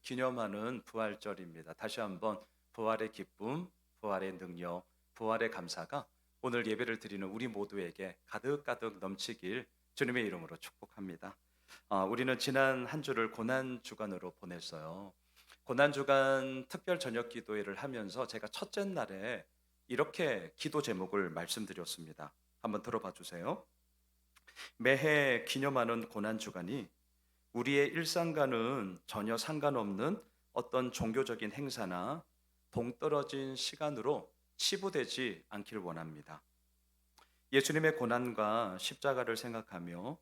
기념하는 부활절입니다. 다시 한번 부활의 기쁨, 부활의 능력, 부활의 감사가 오늘 예배를 드리는 우리 모두에게 가득가득 넘치길 주님의 이름으로 축복합니다. 우리는 지난 한 주를 고난주간으로 보냈어요. 고난주간 특별 저녁 기도회를 하면서 제가 첫째 날에 이렇게 기도 제목을 말씀드렸습니다. 한번 들어봐 주세요. 매해 기념하는 고난주간이 우리의 일상과는 전혀 상관없는 어떤 종교적인 행사나 동떨어진 시간으로 치부되지 않길 원합니다. 예수님의 고난과 십자가를 생각하며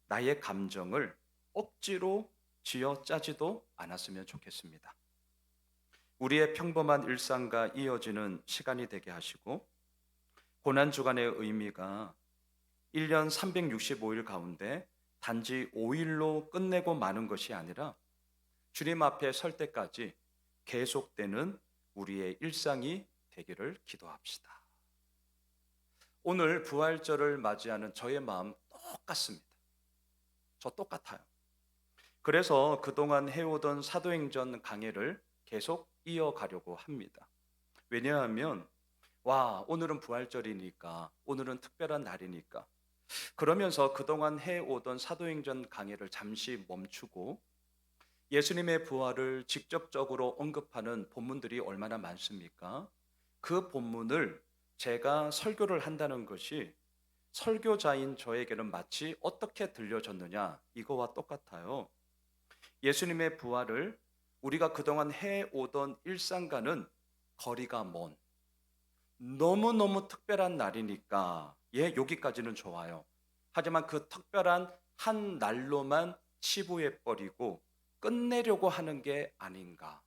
나의 감정을 억지로 쥐어 짜지도 않았으면 좋겠습니다. 우리의 평범한 일상과 이어지는 시간이 되게 하시고 고난주간의 의미가 1년 365일 가운데 단지 5일로 끝내고 마는 것이 아니라 주님 앞에 설 때까지 계속되는 우리의 일상이 되기를 기도합시다. 오늘 부활절을 맞이하는 저의 마음 똑같습니다. 저 똑같아요. 그래서 그동안 해오던 사도행전 강해를 계속 이어가려고 합니다. 왜냐하면 오늘은 부활절이니까, 오늘은 특별한 날이니까, 그러면서 그동안 해오던 사도행전 강해를 잠시 멈추고 예수님의 부활을 직접적으로 언급하는 본문들이 얼마나 많습니까? 그 본문을 제가 설교를 한다는 것이 설교자인 저에게는 마치 어떻게 들려졌느냐, 이거와 똑같아요. 예수님의 부활을 우리가 그동안 해오던 일상과는 거리가 먼 너무너무 특별한 날이니까 여기까지는 좋아요. 하지만 그 특별한 한 날로만 치부해버리고 끝내려고 하는 게 아닌가.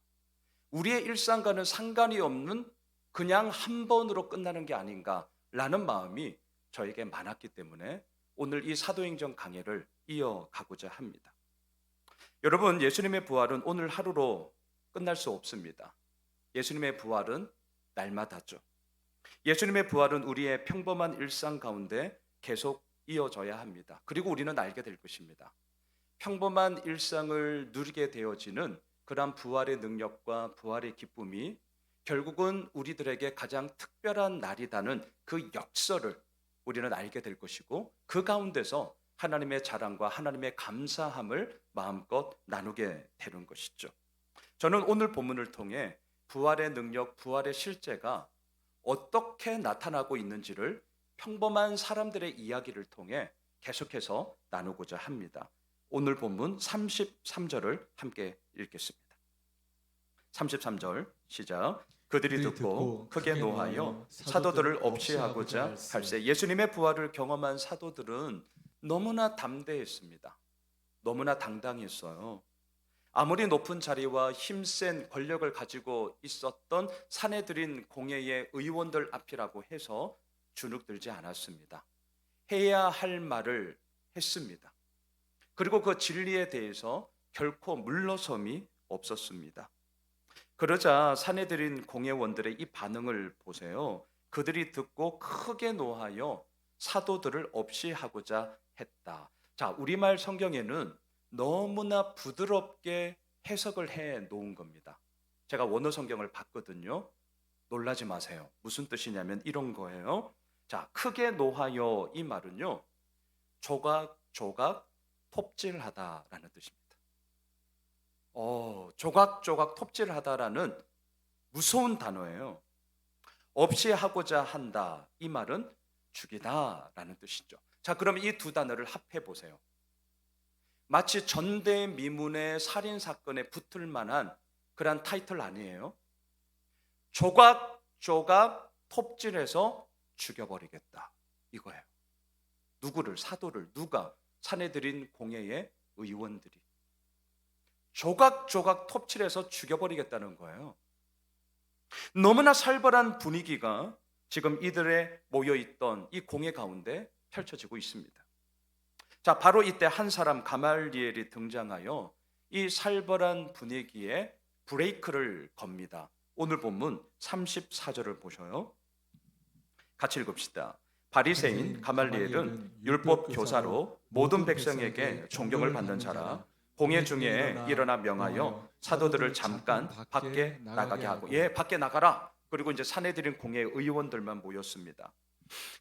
우리의 일상과는 상관이 없는 그냥 한 번으로 끝나는 게 아닌가라는 마음이 저에게 많았기 때문에 오늘 이 사도행전 강해를 이어가고자 합니다. 여러분, 예수님의 부활은 오늘 하루로 끝날 수 없습니다. 예수님의 부활은 날마다죠. 예수님의 부활은 우리의 평범한 일상 가운데 계속 이어져야 합니다. 그리고 우리는 알게 될 것입니다. 평범한 일상을 누리게 되어지는 그러한 부활의 능력과 부활의 기쁨이 결국은 우리들에게 가장 특별한 날이다는 그 역설을 우리는 알게 될 것이고, 그 가운데서 하나님의 자랑과 하나님의 감사함을 마음껏 나누게 되는 것이죠. 저는 오늘 본문을 통해 부활의 능력, 부활의 실제가 어떻게 나타나고 있는지를 평범한 사람들의 이야기를 통해 계속해서 나누고자 합니다. 오늘 본문 33절을 함께 읽겠습니다. 33절 시작. 그들이 듣고 크게 노하여 사도들을 없이하고자 할세. 예수님의 부활을 경험한 사도들은 너무나 담대했습니다. 너무나 당당했어요. 아무리 높은 자리와 힘센 권력을 가지고 있었던 사내들인 공회의 의원들 앞이라고 해서 주눅들지 않았습니다. 해야 할 말을 했습니다. 그리고 그 진리에 대해서 결코 물러섬이 없었습니다. 그러자 사내들인 공회원들의 이 반응을 보세요. 그들이 듣고 크게 노하여 사도들을 없이 하고자 했다. 자, 우리말 성경에는 너무나 부드럽게 해석을 해 놓은 겁니다. 제가 원어 성경을 봤거든요. 놀라지 마세요. 무슨 뜻이냐면 이런 거예요. 자, 크게 노하여 이 말은요, 조각조각 톱질하다라는 뜻입니다. 조각조각 톱질하다라는 무서운 단어예요. 없이 하고자 한다, 이 말은 죽이다라는 뜻이죠. 자, 그럼 이 두 단어를 합해 보세요. 마치 전대미문의 살인사건에 붙을 만한 그런 타이틀 아니에요? 조각조각 톱질해서 죽여버리겠다, 이거예요. 누구를? 사도를. 누가? 사내들인 공회의 의원들이 조각조각 톱질해서 죽여버리겠다는 거예요. 너무나 살벌한 분위기가 지금 이들의 모여있던 이 공회 가운데 펼쳐지고 있습니다. 자, 바로 이때 한 사람 가말리엘이 등장하여 이 살벌한 분위기에 브레이크를 겁니다. 오늘 본문 34절을 보셔요. 같이 읽읍시다. 바리새인 가말리엘은 율법 교사로 모든 백성에게 존경을 받는 자라. 공회 중에 일어나 명하여 사도들을 잠깐 밖에 나가게 하고, 밖에 나가라. 그리고 이제 사내들인 공회 의원들만 모였습니다.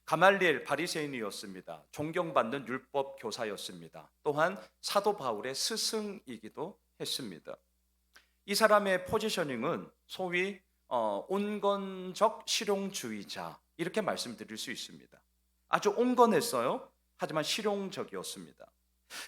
가말리엘 바리새인이었습니다. 존경받는 율법 교사였습니다. 또한 사도 바울의 스승이기도 했습니다. 이 사람의 포지셔닝은 소위 온건적 실용주의자, 이렇게 말씀드릴 수 있습니다. 아주 온건했어요. 하지만 실용적이었습니다.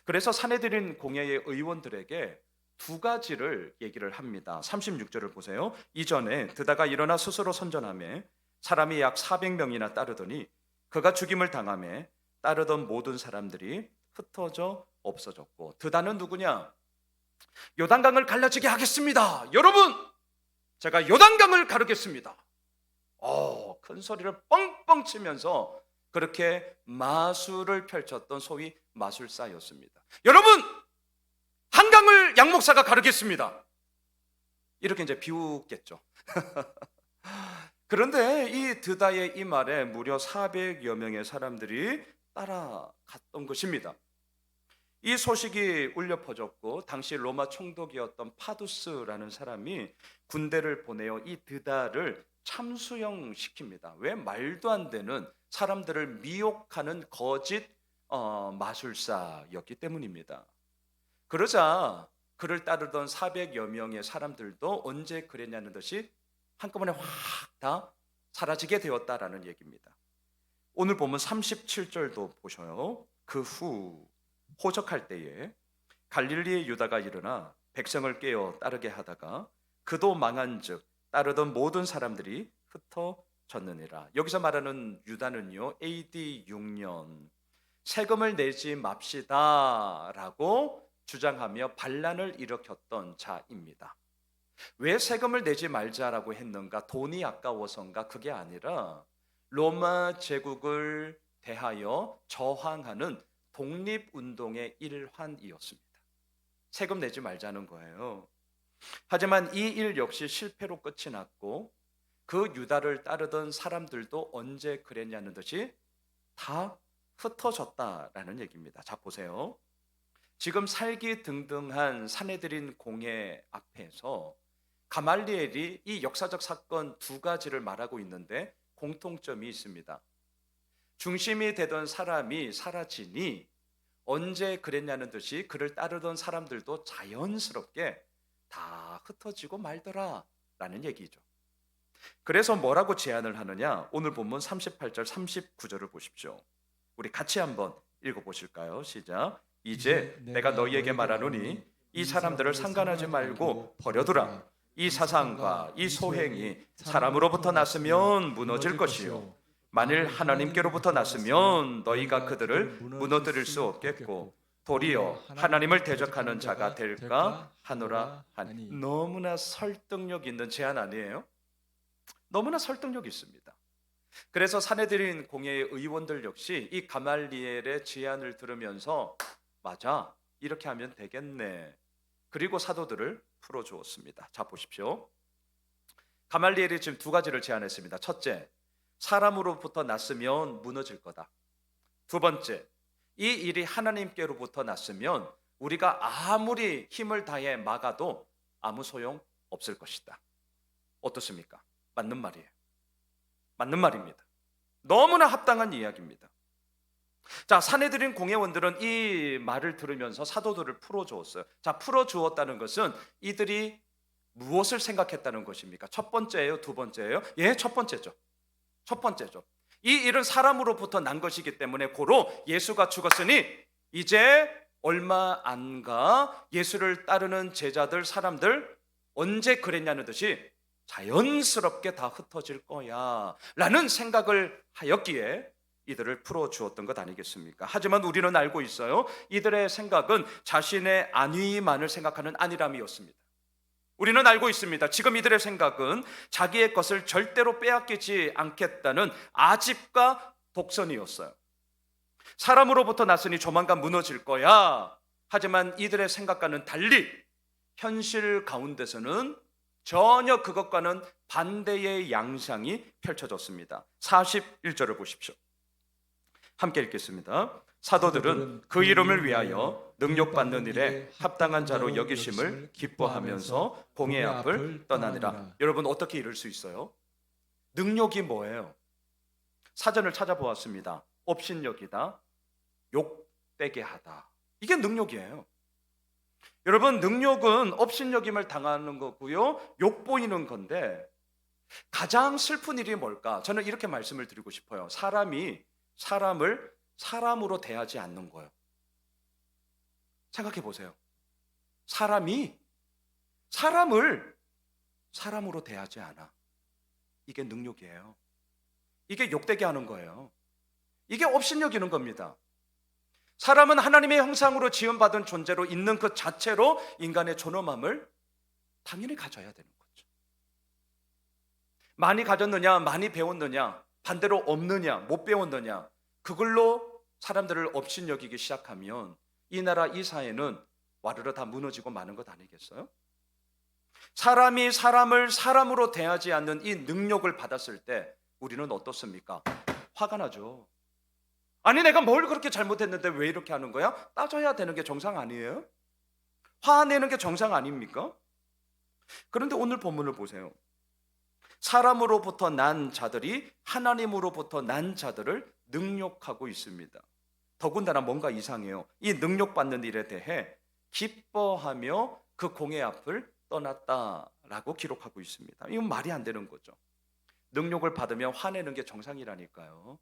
그래서 사내들인 공회의 의원들에게 두 가지를 얘기를 합니다. 36절을 보세요. 이전에 드다가 일어나 스스로 선전하며 사람이 약 400명이나 따르더니 그가 죽임을 당하며 따르던 모든 사람들이 흩어져 없어졌고, 드다는 누구냐? 요단강을 갈라지게 하겠습니다. 여러분, 제가 요단강을 가르겠습니다. 큰 소리를 뻥뻥 치면서 그렇게 마술을 펼쳤던 소위 마술사였습니다. 여러분, 한강을 양 목사가 가르겠습니다. 이렇게 이제 비웃겠죠. 그런데 이 드다의 이 말에 무려 400여 명의 사람들이 따라갔던 것입니다. 이 소식이 울려 퍼졌고 당시 로마 총독이었던 파두스라는 사람이 군대를 보내어 이 드다를 참수형시킵니다. 왜? 말도 안 되는, 사람들을 미혹하는 거짓 마술사였기 때문입니다. 그러자 그를 따르던 400여 명의 사람들도 언제 그랬냐는 듯이 한꺼번에 확 다 사라지게 되었다라는 얘기입니다. 오늘 보면 37절도 보셔요. 그 후 호적할 때에 갈릴리의 유다가 일어나 백성을 깨어 따르게 하다가 그도 망한즉 따르던 모든 사람들이 흩어졌느니라. 여기서 말하는 유다는요, AD 6년 세금을 내지 맙시다라고 주장하며 반란을 일으켰던 자입니다. 왜 세금을 내지 말자라고 했는가? 돈이 아까워서인가? 그게 아니라 로마 제국을 대하여 저항하는 독립운동의 일환이었습니다. 세금 내지 말자는 거예요. 하지만 이 일 역시 실패로 끝이 났고 그 유다를 따르던 사람들도 언제 그랬냐는 듯이 다 흩어졌다라는 얘기입니다. 자, 보세요. 지금 살기등등한 사내들인 공회 앞에서 가말리엘이 이 역사적 사건 두 가지를 말하고 있는데 공통점이 있습니다. 중심이 되던 사람이 사라지니 언제 그랬냐는 듯이 그를 따르던 사람들도 자연스럽게 다 흩어지고 말더라라는 얘기죠. 그래서 뭐라고 제안을 하느냐? 오늘 본문 38절 39절을 보십시오. 우리 같이 한번 읽어보실까요? 시작. 이제 내가 너희에게 말하노니 이 사람들을 상관하지 말고 버려두라. 이 사상과 이 소행이 사람으로부터 났으면 무너질 것이요, 만일 하나님께로부터 났으면 너희가 그들을 무너뜨릴 수 없겠고 도리어 하나님을 대적하는 자가 될까 하노라 하니. 너무나 설득력 있는 제안 아니에요? 너무나 설득력 있습니다. 그래서 사내들인 공회의 의원들 역시 이 가말리엘의 제안을 들으면서 맞아, 이렇게 하면 되겠네. 그리고 사도들을 풀어주었습니다. 자, 보십시오. 가말리엘이 지금 두 가지를 제안했습니다. 첫째, 사람으로부터 났으면 무너질 거다. 두 번째, 이 일이 하나님께로부터 났으면 우리가 아무리 힘을 다해 막아도 아무 소용 없을 것이다. 어떻습니까? 맞는 말이에요. 맞는 말입니다. 너무나 합당한 이야기입니다. 자, 사내들인 공회원들은 이 말을 들으면서 사도들을 풀어주었어요. 자, 풀어주었다는 것은 이들이 무엇을 생각했다는 것입니까? 첫 번째예요? 두 번째예요? 첫 번째죠. 첫 번째죠. 이 일은 사람으로부터 난 것이기 때문에 고로 예수가 죽었으니 이제 얼마 안 가 예수를 따르는 제자들, 사람들 언제 그랬냐는 듯이 자연스럽게 다 흩어질 거야 라는 생각을 하였기에 이들을 풀어주었던 것 아니겠습니까? 하지만 우리는 알고 있어요. 이들의 생각은 자신의 안위만을 생각하는 안일함이었습니다. 우리는 알고 있습니다. 지금 이들의 생각은 자기의 것을 절대로 빼앗기지 않겠다는 아집과 독선이었어요. 사람으로부터 났으니 조만간 무너질 거야. 하지만 이들의 생각과는 달리 현실 가운데서는 전혀 그것과는 반대의 양상이 펼쳐졌습니다. 41절을 보십시오. 함께 읽겠습니다. 사도들은 그 이름을 위하여 능력받는 일에 합당한 자로 여기심을 기뻐하면서 공의 앞을 떠나니라. 여러분 어떻게 이룰 수 있어요? 능력이 뭐예요? 사전을 찾아보았습니다. 업신여기다, 욕되게 하다. 이게 능력이에요. 여러분 능력은 업신여김을 당하는 거고요, 욕보이는 건데 가장 슬픈 일이 뭘까? 저는 이렇게 말씀을 드리고 싶어요. 사람이 사람을 사람으로 대하지 않는 거예요. 생각해 보세요. 사람이 사람을 사람으로 대하지 않아. 이게 능력이에요. 이게 욕되게 하는 거예요. 이게 업신여기는 겁니다. 사람은 하나님의 형상으로 지음받은 존재로 있는 그 자체로 인간의 존엄함을 당연히 가져야 되는 거죠. 많이 가졌느냐, 많이 배웠느냐, 반대로 없느냐, 못 배웠느냐, 그걸로 사람들을 업신여기기 시작하면 이 나라, 이 사회는 와르르 다 무너지고 마는 것 아니겠어요? 사람이 사람을 사람으로 대하지 않는 이 능력을 받았을 때 우리는 어떻습니까? 화가 나죠. 아니 내가 뭘 그렇게 잘못했는데 왜 이렇게 하는 거야? 따져야 되는 게 정상 아니에요? 화내는 게 정상 아닙니까? 그런데 오늘 본문을 보세요. 사람으로부터 난 자들이 하나님으로부터 난 자들을 능욕하고 있습니다. 더군다나 뭔가 이상해요. 이 능욕받는 일에 대해 기뻐하며 그 공의 앞을 떠났다라고 기록하고 있습니다. 이건 말이 안 되는 거죠. 능욕을 받으면 화내는 게 정상이라니까요.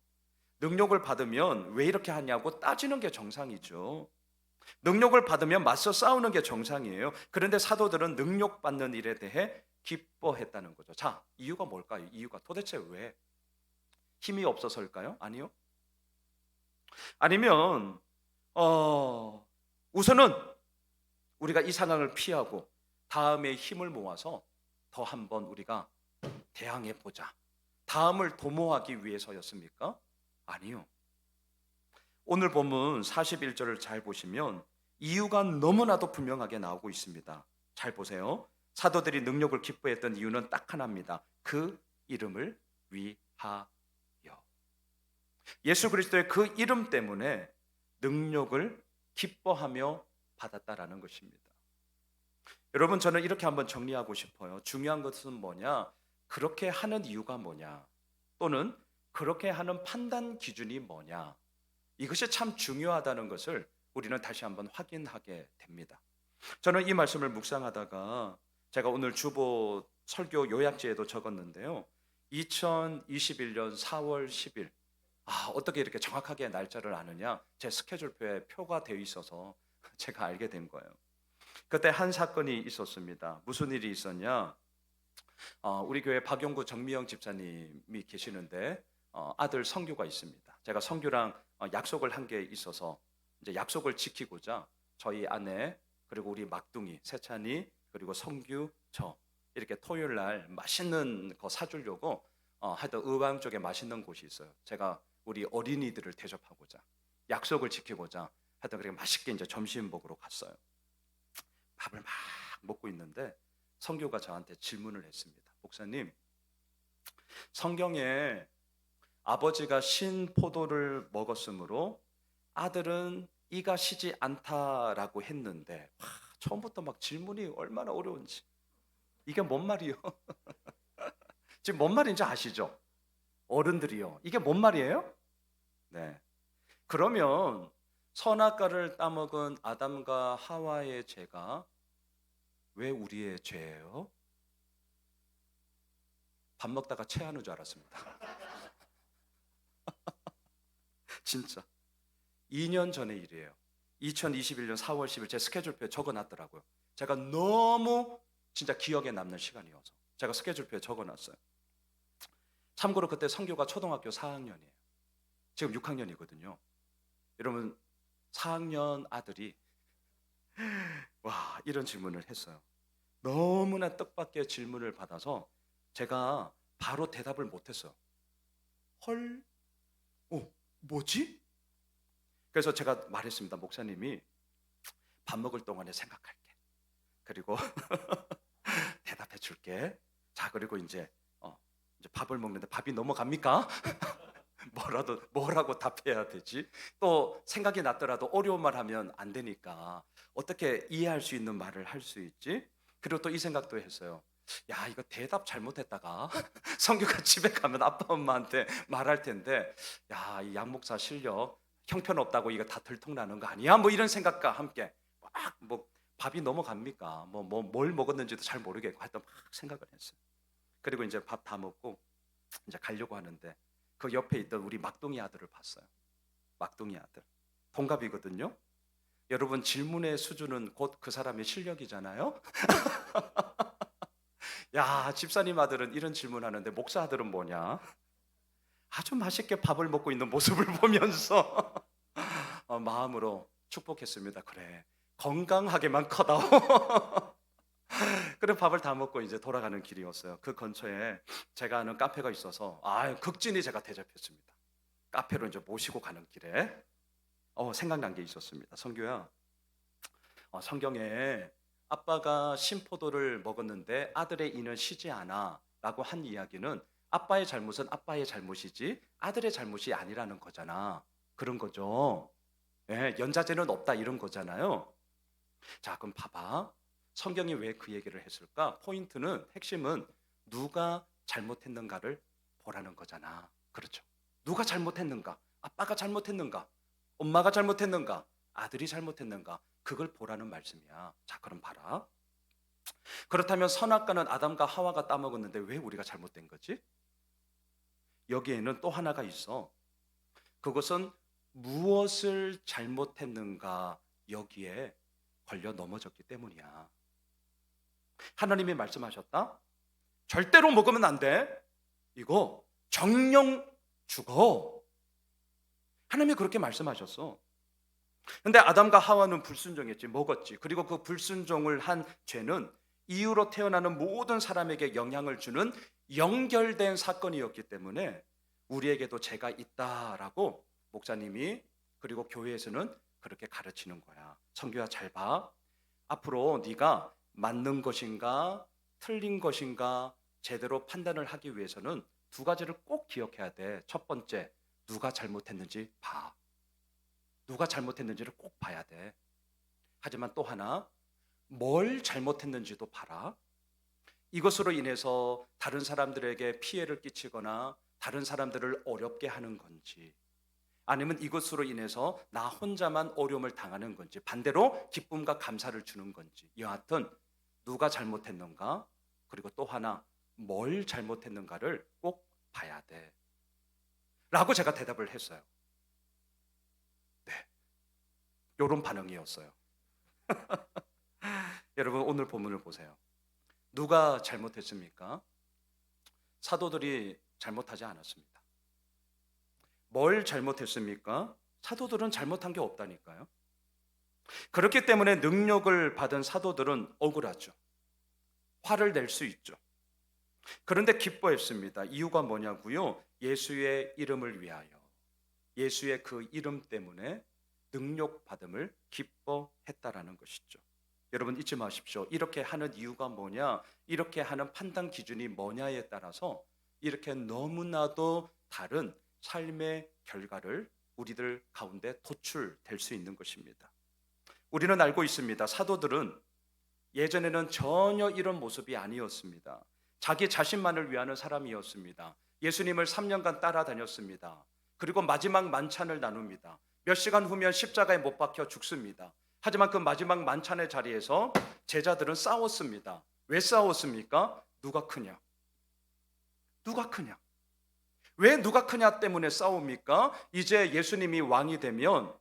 능력을 받으면 왜 이렇게 하냐고 따지는 게 정상이죠. 능력을 받으면 맞서 싸우는 게 정상이에요. 그런데 사도들은 능력받는 일에 대해 기뻐했다는 거죠. 자, 이유가 뭘까요? 이유가 도대체 왜? 힘이 없어서일까요? 아니요. 아니면 우선은 우리가 이 상황을 피하고 다음에 힘을 모아서 더 한번 우리가 대항해 보자. 다음을 도모하기 위해서였습니까? 아니요. 오늘 본문 41절을 잘 보시면 이유가 너무나도 분명하게 나오고 있습니다. 잘 보세요. 사도들이 능력을 기뻐했던 이유는 딱 하나입니다. 그 이름을 위하여. 예수 그리스도의 그 이름 때문에 능력을 기뻐하며 받았다라는 것입니다. 여러분 저는 이렇게 한번 정리하고 싶어요. 중요한 것은 뭐냐? 그렇게 하는 이유가 뭐냐? 또는 그렇게 하는 판단 기준이 뭐냐? 이것이 참 중요하다는 것을 우리는 다시 한번 확인하게 됩니다. 저는 이 말씀을 묵상하다가 제가 오늘 주보 설교 요약지에도 적었는데요. 2021년 4월 10일. 어떻게 이렇게 정확하게 날짜를 아느냐? 제 스케줄표에 표가 되어 있어서 제가 알게 된 거예요. 그때 한 사건이 있었습니다. 무슨 일이 있었냐? 우리 교회 박용구 정미영 집사님이 계시는데 아들 성규가 있습니다. 제가 성규랑 약속을 한 게 있어서 이제 약속을 지키고자 저희 아내 그리고 우리 막둥이 세찬이 그리고 성규 저 이렇게 토요일 날 맛있는 거 사주려고 하여튼 의왕 쪽에 맛있는 곳이 있어요. 제가 우리 어린이들을 대접하고자 약속을 지키고자 하여튼 그렇게 맛있게 이제 점심 먹으러 갔어요. 밥을 막 먹고 있는데 성규가 저한테 질문을 했습니다. 목사님, 성경에 아버지가 신 포도를 먹었으므로 아들은 이가 시지 않다라고 했는데 처음부터 막 질문이 얼마나 어려운지. 이게 뭔 말이요? 지금 뭔 말인지 아시죠? 어른들이요. 이게 뭔 말이에요? 네. 그러면 선악과를 따먹은 아담과 하와의 죄가 왜 우리의 죄예요? 밥 먹다가 체하는 줄 알았습니다. 진짜 2년 전의 일이에요. 2021년 4월 10일 제 스케줄표에 적어놨더라고요. 제가 너무 진짜 기억에 남는 시간이어서 제가 스케줄표에 적어놨어요. 참고로 그때 성규가 초등학교 4학년이에요. 지금 6학년이거든요. 여러분 4학년 아들이 이런 질문을 했어요. 너무나 뜻밖의 질문을 받아서 제가 바로 대답을 못했어요. 헐? 뭐지? 그래서 제가 말했습니다. 목사님이 밥 먹을 동안에 생각할게. 그리고 대답해 줄게. 자, 그리고 이제 밥을 먹는데 밥이 넘어갑니까? 뭐라고 답해야 되지? 또 생각이 났더라도 어려운 말 하면 안 되니까 어떻게 이해할 수 있는 말을 할 수 있지? 그리고 또 이 생각도 했어요. 야, 이거 대답 잘못했다가 성규가 집에 가면 아빠 엄마한테 말할 텐데, 야, 이 양 목사 실력 형편없다고 이거 다 들통나는 거 아니야? 뭐 이런 생각과 함께 막 뭐 밥이 넘어갑니까? 뭘 먹었는지도 잘 모르겠고 하여튼 막 생각을 했어요. 그리고 이제 밥 다 먹고 이제 가려고 하는데 그 옆에 있던 우리 막둥이 아들을 봤어요. 막둥이 아들. 동갑이거든요. 여러분, 질문의 수준은 곧 그 사람의 실력이잖아요. 야, 집사님 아들은 이런 질문하는데 목사 아들은 뭐냐? 아주 맛있게 밥을 먹고 있는 모습을 보면서 마음으로 축복했습니다. 그래, 건강하게만 커다오. 그래, 밥을 다 먹고 이제 돌아가는 길이었어요. 그 근처에 제가 아는 카페가 있어서 극진히 제가 대접했습니다. 카페로 이제 모시고 가는 길에 생각난 게 있었습니다. 성규야, 성경에 아빠가 신포도를 먹었는데 아들의 이는 쉬지 않아 라고 한 이야기는 아빠의 잘못은 아빠의 잘못이지 아들의 잘못이 아니라는 거잖아. 그런 거죠. 예, 연자제는 없다 이런 거잖아요. 자, 그럼 봐봐. 성경이 왜 그 얘기를 했을까? 포인트는, 핵심은 누가 잘못했는가를 보라는 거잖아. 그렇죠. 누가 잘못했는가? 아빠가 잘못했는가? 엄마가 잘못했는가? 아들이 잘못했는가? 그걸 보라는 말씀이야. 자, 그럼 봐라. 그렇다면 선악과는 아담과 하와가 따먹었는데 왜 우리가 잘못된 거지? 여기에는 또 하나가 있어. 그것은 무엇을 잘못했는가 여기에 걸려 넘어졌기 때문이야. 하나님이 말씀하셨다. 절대로 먹으면 안 돼. 이거 정령 죽어. 하나님이 그렇게 말씀하셨어. 근데 아담과 하와는 불순종했지, 먹었지. 그리고 그 불순종을 한 죄는 이후로 태어나는 모든 사람에게 영향을 주는 연결된 사건이었기 때문에 우리에게도 죄가 있다라고 목사님이 그리고 교회에서는 그렇게 가르치는 거야. 성규야, 잘 봐. 앞으로 네가 맞는 것인가 틀린 것인가 제대로 판단을 하기 위해서는 두 가지를 꼭 기억해야 돼. 첫 번째, 누가 잘못했는지 봐. 누가 잘못했는지를 꼭 봐야 돼. 하지만 또 하나, 뭘 잘못했는지도 봐라. 이것으로 인해서 다른 사람들에게 피해를 끼치거나 다른 사람들을 어렵게 하는 건지, 아니면 이것으로 인해서 나 혼자만 어려움을 당하는 건지, 반대로 기쁨과 감사를 주는 건지, 여하튼 누가 잘못했는가, 그리고 또 하나 뭘 잘못했는가를 꼭 봐야 돼 라고 제가 대답을 했어요. 네, 이런 반응이었어요. 여러분, 오늘 본문을 보세요. 누가 잘못했습니까? 사도들이 잘못하지 않았습니다. 뭘 잘못했습니까? 사도들은 잘못한 게 없다니까요. 그렇기 때문에 능력을 받은 사도들은 억울하죠. 화를 낼 수 있죠. 그런데 기뻐했습니다. 이유가 뭐냐고요? 예수의 이름을 위하여, 예수의 그 이름 때문에 능력 받음을 기뻐했다라는 것이죠. 여러분, 잊지 마십시오. 이렇게 하는 이유가 뭐냐, 이렇게 하는 판단 기준이 뭐냐에 따라서 이렇게 너무나도 다른 삶의 결과를 우리들 가운데 도출될 수 있는 것입니다. 우리는 알고 있습니다. 사도들은 예전에는 전혀 이런 모습이 아니었습니다. 자기 자신만을 위하는 사람이었습니다. 예수님을 3년간 따라다녔습니다. 그리고 마지막 만찬을 나눕니다. 몇 시간 후면 십자가에 못 박혀 죽습니다. 하지만 그 마지막 만찬의 자리에서 제자들은 싸웠습니다. 왜 싸웠습니까? 누가 크냐? 누가 크냐? 왜 누가 크냐 때문에 싸웁니까? 이제 예수님이 왕이 되면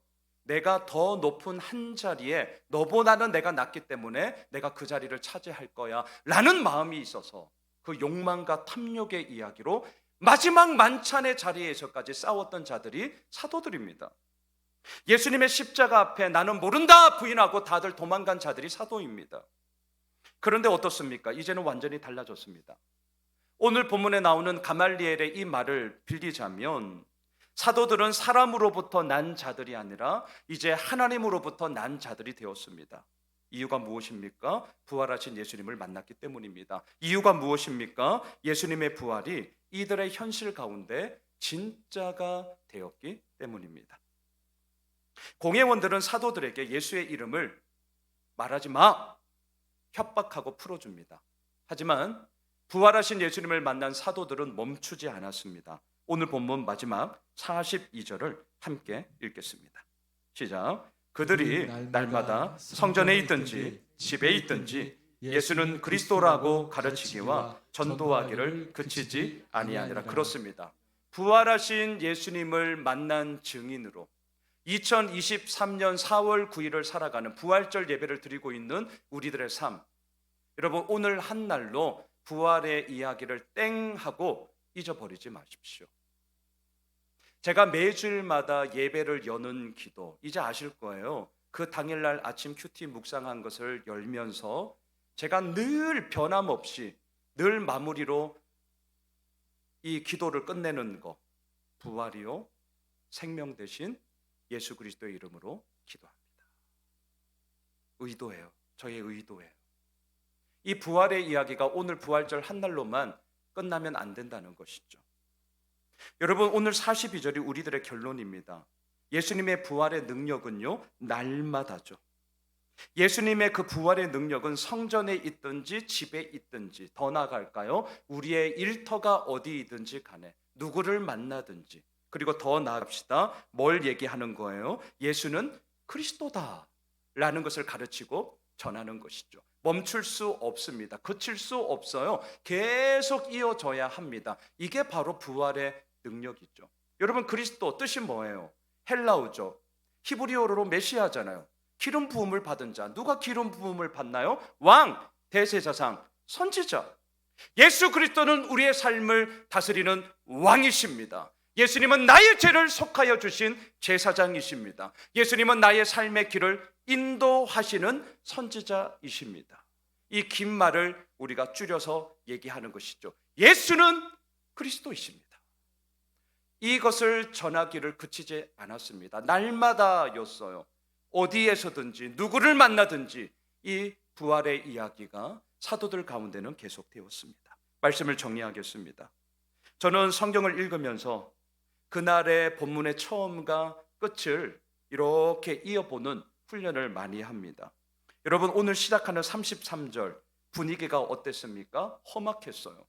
내가 더 높은 한 자리에, 너보다는 내가 낫기 때문에 내가 그 자리를 차지할 거야 라는 마음이 있어서 그 욕망과 탐욕의 이야기로 마지막 만찬의 자리에서까지 싸웠던 자들이 사도들입니다. 예수님의 십자가 앞에 나는 모른다 부인하고 다들 도망간 자들이 사도입니다. 그런데 어떻습니까? 이제는 완전히 달라졌습니다. 오늘 본문에 나오는 가말리엘의 이 말을 빌리자면, 사도들은 사람으로부터 난 자들이 아니라 이제 하나님으로부터 난 자들이 되었습니다. 이유가 무엇입니까? 부활하신 예수님을 만났기 때문입니다. 이유가 무엇입니까? 예수님의 부활이 이들의 현실 가운데 진짜가 되었기 때문입니다. 공회원들은 사도들에게 예수의 이름을 말하지 마! 협박하고 풀어줍니다. 하지만 부활하신 예수님을 만난 사도들은 멈추지 않았습니다. 오늘 본문 마지막 42절을 함께 읽겠습니다. 시작. 그들이 날마다 성전에 있든지 집에 있든지 예수는 그리스도라고 가르치기와 전도하기를 그치지 아니하니라. 그렇습니다. 부활하신 예수님을 만난 증인으로 2023년 4월 9일을 살아가는 부활절 예배를 드리고 있는 우리들의 삶, 여러분 오늘 한 날로 부활의 이야기를 땡 하고 잊어버리지 마십시오. 제가 매주일마다 예배를 여는 기도, 이제 아실 거예요. 그 당일날 아침 큐티 묵상한 것을 열면서 제가 늘 변함없이 늘 마무리로 이 기도를 끝내는 거, 부활이요 생명 대신 예수 그리스도의 이름으로 기도합니다. 의도예요. 저의 의도예요. 이 부활의 이야기가 오늘 부활절 한 날로만 끝나면 안 된다는 것이죠. 여러분 오늘 42절이 우리들의 결론입니다. 예수님의 부활의 능력은요 날마다죠. 예수님의 그 부활의 능력은 성전에 있든지 집에 있든지, 더 나아갈까요? 우리의 일터가 어디이든지 간에 누구를 만나든지, 그리고 더 나아갑시다. 뭘 얘기하는 거예요? 예수는 그리스도다 라는 것을 가르치고 전하는 것이죠. 멈출 수 없습니다. 그칠 수 없어요. 계속 이어져야 합니다. 이게 바로 부활의 능력이죠. 여러분 그리스도 뜻이 뭐예요? 헬라어죠. 히브리어로 메시아잖아요. 기름 부음을 받은 자. 누가 기름 부음을 받나요? 왕, 대제사장, 선지자. 예수 그리스도는 우리의 삶을 다스리는 왕이십니다. 예수님은 나의 죄를 속하여 주신 제사장이십니다. 예수님은 나의 삶의 길을 인도하시는 선지자이십니다. 이 긴 말을 우리가 줄여서 얘기하는 것이죠. 예수는 그리스도이십니다. 이것을 전하기를 그치지 않았습니다. 날마다였어요. 어디에서든지 누구를 만나든지 이 부활의 이야기가 사도들 가운데는 계속되었습니다. 말씀을 정리하겠습니다. 저는 성경을 읽으면서 그날의 본문의 처음과 끝을 이렇게 이어보는 훈련을 많이 합니다. 여러분 오늘 시작하는 33절 분위기가 어땠습니까? 험악했어요.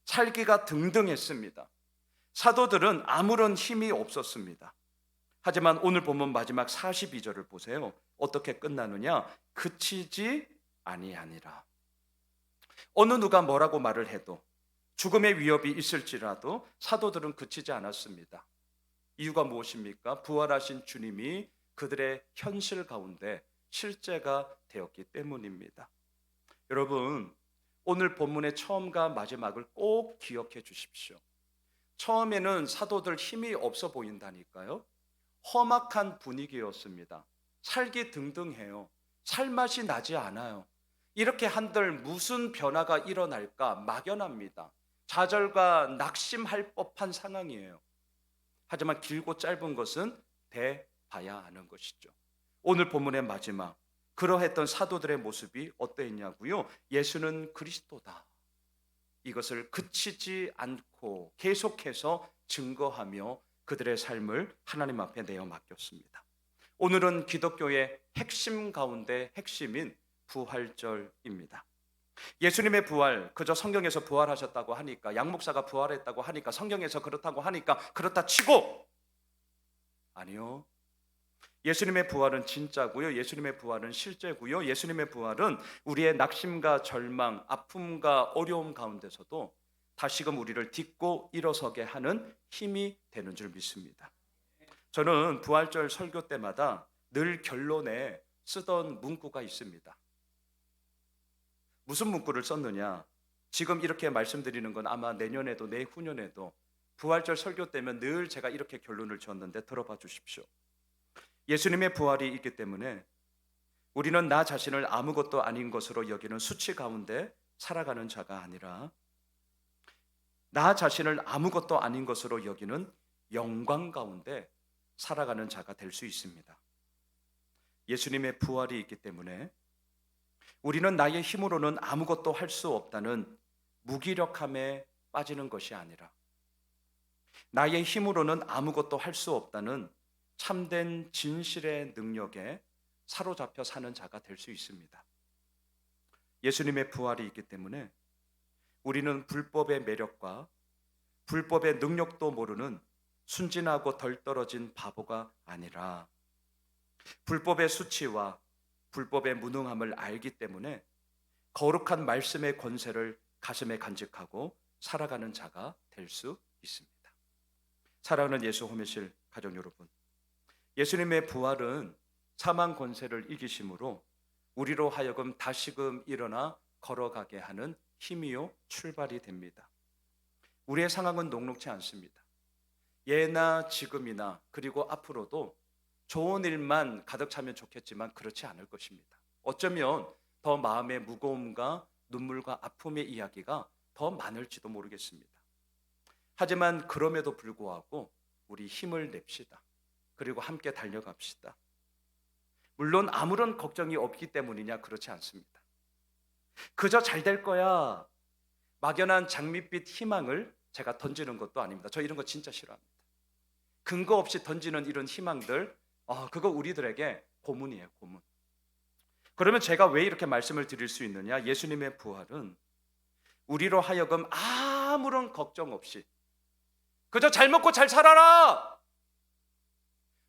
살기가 등등했습니다. 사도들은 아무런 힘이 없었습니다. 하지만 오늘 본문 마지막 42절을 보세요. 어떻게 끝나느냐? 그치지 아니하니라. 어느 누가 뭐라고 말을 해도 죽음의 위협이 있을지라도 사도들은 그치지 않았습니다. 이유가 무엇입니까? 부활하신 주님이 그들의 현실 가운데 실제가 되었기 때문입니다. 여러분 오늘 본문의 처음과 마지막을 꼭 기억해 주십시오. 처음에는 사도들 힘이 없어 보인다니까요. 험악한 분위기였습니다. 살기 등등해요. 살맛이 나지 않아요. 이렇게 한들 무슨 변화가 일어날까 막연합니다. 좌절과 낙심할 법한 상황이에요. 하지만 길고 짧은 것은 대봐야 하는 것이죠. 오늘 본문의 마지막 그러했던 사도들의 모습이 어떠했냐고요? 예수는 그리스도다. 이것을 그치지 않고 계속해서 증거하며 그들의 삶을 하나님 앞에 내어 맡겼습니다. 오늘은 기독교의 핵심 가운데 핵심인 부활절입니다. 예수님의 부활, 그저 성경에서 부활하셨다고 하니까, 양 목사가 부활했다고 하니까, 성경에서 그렇다고 하니까 그렇다 치고, 아니요. 예수님의 부활은 진짜고요. 예수님의 부활은 실제고요. 예수님의 부활은 우리의 낙심과 절망, 아픔과 어려움 가운데서도 다시금 우리를 딛고 일어서게 하는 힘이 되는 줄 믿습니다. 저는 부활절 설교 때마다 늘 결론에 쓰던 문구가 있습니다. 무슨 문구를 썼느냐? 지금 이렇게 말씀드리는 건 아마 내년에도 내후년에도 부활절 설교 때면 늘 제가 이렇게 결론을 지었는데 들어봐 주십시오. 예수님의 부활이 있기 때문에 우리는 나 자신을 아무것도 아닌 것으로 여기는 수치 가운데 살아가는 자가 아니라 나 자신을 아무것도 아닌 것으로 여기는 영광 가운데 살아가는 자가 될 수 있습니다. 예수님의 부활이 있기 때문에 우리는 나의 힘으로는 아무것도 할 수 없다는 무기력함에 빠지는 것이 아니라 나의 힘으로는 아무것도 할 수 없다는 참된 진실의 능력에 사로잡혀 사는 자가 될 수 있습니다. 예수님의 부활이 있기 때문에 우리는 불법의 매력과 불법의 능력도 모르는 순진하고 덜 떨어진 바보가 아니라 불법의 수치와 불법의 무능함을 알기 때문에 거룩한 말씀의 권세를 가슴에 간직하고 살아가는 자가 될 수 있습니다. 사랑하는 예수 호미실 가족 여러분, 예수님의 부활은 사망 권세를 이기심으로 우리로 하여금 다시금 일어나 걸어가게 하는 힘이요 출발이 됩니다. 우리의 상황은 녹록지 않습니다. 예나 지금이나 그리고 앞으로도 좋은 일만 가득 차면 좋겠지만 그렇지 않을 것입니다. 어쩌면 더 마음의 무거움과 눈물과 아픔의 이야기가 더 많을지도 모르겠습니다. 하지만 그럼에도 불구하고 우리 힘을 냅시다. 그리고 함께 달려갑시다. 물론 아무런 걱정이 없기 때문이냐, 그렇지 않습니다. 그저 잘 될 거야, 막연한 장밋빛 희망을 제가 던지는 것도 아닙니다. 저 이런 거 진짜 싫어합니다. 근거 없이 던지는 이런 희망들, 그거 우리들에게 고문이에요, 고문. 그러면 제가 왜 이렇게 말씀을 드릴 수 있느냐? 예수님의 부활은 우리로 하여금 아무런 걱정 없이 그저 잘 먹고 잘 살아라,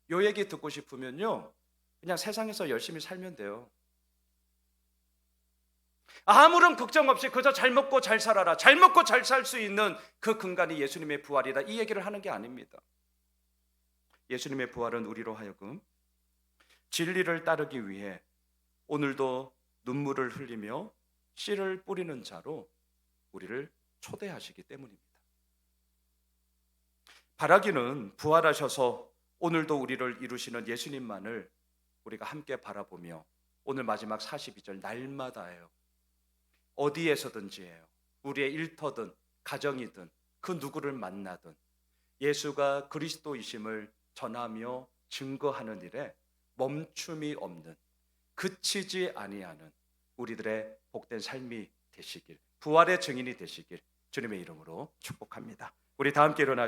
요 얘기 듣고 싶으면요, 그냥 세상에서 열심히 살면 돼요. 아무런 걱정 없이 그저 잘 먹고 잘 살아라, 잘 먹고 잘 살 수 있는 그 근간이 예수님의 부활이다, 이 얘기를 하는 게 아닙니다. 예수님의 부활은 우리로 하여금 진리를 따르기 위해 오늘도 눈물을 흘리며 씨를 뿌리는 자로 우리를 초대하시기 때문입니다. 바라기는 부활하셔서 오늘도 우리를 이루시는 예수님만을 우리가 함께 바라보며 오늘 마지막 42절 날마다예요. 어디에서든지예요. 우리의 일터든 가정이든 그 누구를 만나든 예수가 그리스도이심을 전하며 증거하는 일에 멈춤이 없는, 그치지 아니하는 우리들의 복된 삶이 되시길, 부활의 증인이 되시길 주님의 이름으로 축복합니다. 우리 다 함께 일어나